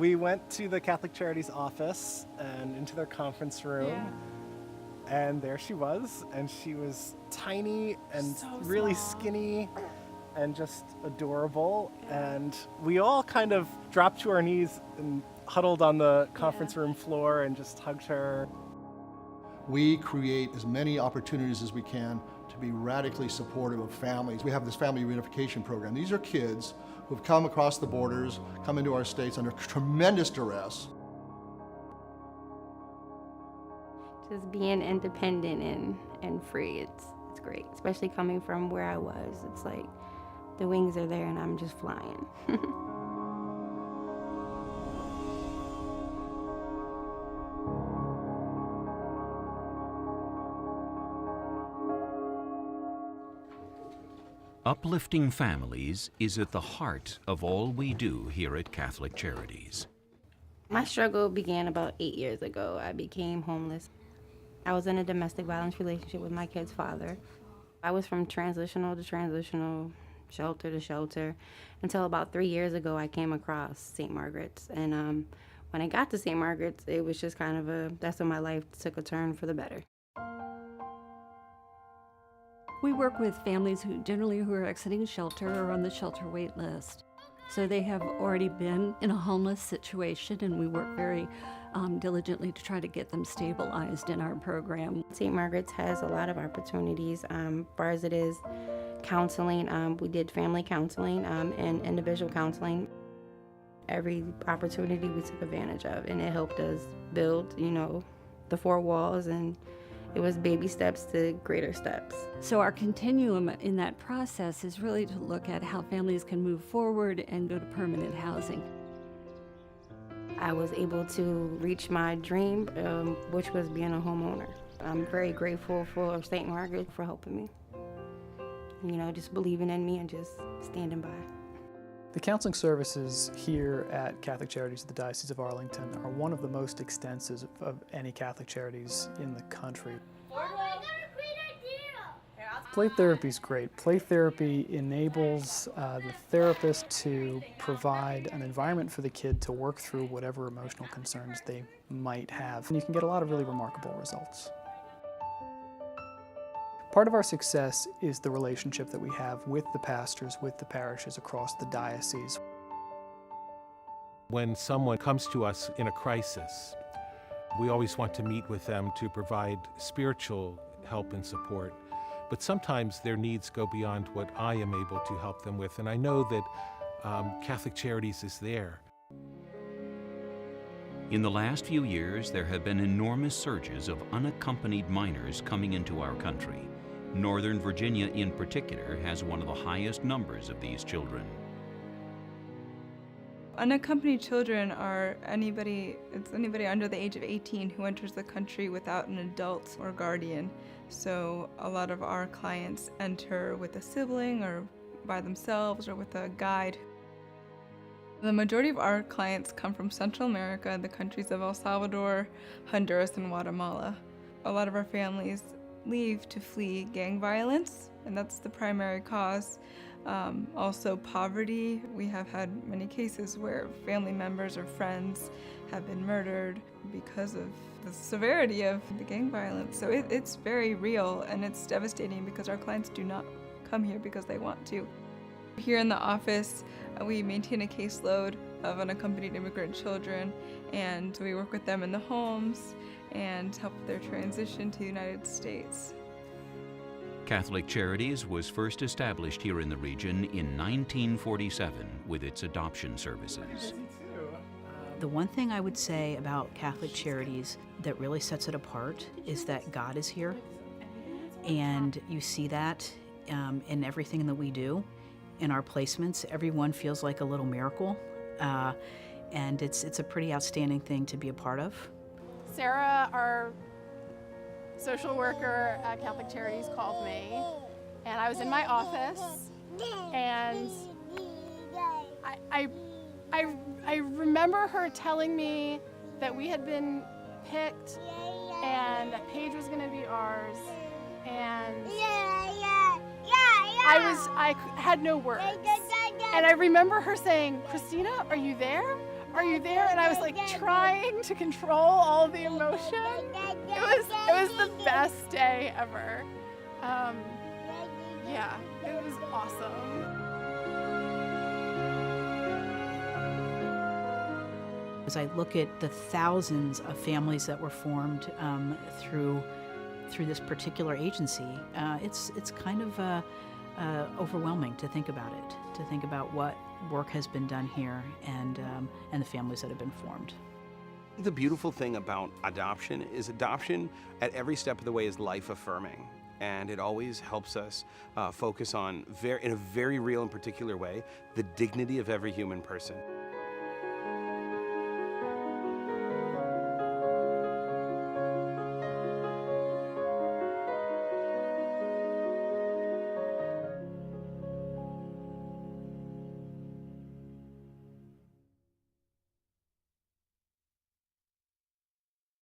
We went to the Catholic Charities office and into their conference room, and there she was, and she was tiny and really skinny and just adorable, and we all kind of dropped to our knees and huddled on the conference room floor and just hugged her. We create as many opportunities as we can to be radically supportive of families. We have this family reunification program. These are kids who've come across the borders, come into our states under tremendous duress. Just being independent and free, it's great, especially coming from where I was. It's like the wings are there and I'm just flying. Uplifting families is at the heart of all we do here at Catholic Charities. My struggle began about 8 years ago. I became homeless. I was in a domestic violence relationship with my kid's father. I was from transitional to transitional, shelter to shelter, until about 3 years ago I came across St. Margaret's. And when I got to St. Margaret's, it was just kind of that's when my life took a turn for the better. We work with families who are exiting shelter or on the shelter wait list. So they have already been in a homeless situation, and we work very diligently to try to get them stabilized in our program. St. Margaret's has a lot of opportunities, as far as it is counseling. We did family counseling and individual counseling. Every opportunity we took advantage of, and it helped us build, the four walls, and it was baby steps to greater steps. So our continuum in that process is really to look at how families can move forward and go to permanent housing. I was able to reach my dream, which was being a homeowner. I'm very grateful for St. Margaret for helping me, just believing in me and just standing by. The counseling services here at Catholic Charities of the Diocese of Arlington are one of the most extensive of any Catholic charities in the country. Play therapy is great. Play therapy enables the therapist to provide an environment for the kid to work through whatever emotional concerns they might have. And you can get a lot of really remarkable results. Part of our success is the relationship that we have with the pastors, with the parishes across the diocese. When someone comes to us in a crisis, we always want to meet with them to provide spiritual help and support. But sometimes their needs go beyond what I am able to help them with. And I know that Catholic Charities is there. In the last few years, there have been enormous surges of unaccompanied minors coming into our country. Northern Virginia in particular has one of the highest numbers of these children. Unaccompanied children are anybody under the age of 18 who enters the country without an adult or guardian. So a lot of our clients enter with a sibling or by themselves or with a guide. The majority of our clients come from Central America, the countries of El Salvador, Honduras, and Guatemala. A lot of our families leave to flee gang violence, and that's the primary cause. Also poverty. We have had many cases where family members or friends have been murdered because of the severity of the gang violence. So it's very real, and it's devastating because our clients do not come here because they want to. Here in the office, we maintain a caseload of unaccompanied immigrant children, and we work with them in the homes and help their transition to the United States. Catholic Charities was first established here in the region in 1947 with its adoption services. The one thing I would say about Catholic Charities that really sets it apart is that God is here, and you see that in everything that we do. In our placements, everyone feels like a little miracle, and it's a pretty outstanding thing to be a part of. Sarah, our social worker at Catholic Charities, called me, and I was in my office, and I remember her telling me that we had been picked and that Paige was going to be ours, and I had no words. And I remember her saying, "Christina, are you there? are you there? And I was like trying to control all the emotion. It was the best day ever. Yeah, it was awesome. As I look at the thousands of families that were formed through this particular agency, it's kind of overwhelming to think about it, to think about what work has been done here and the families that have been formed. The beautiful thing about adoption is adoption at every step of the way is life affirming. And it always helps us focus on, in a very real and particular way, the dignity of every human person.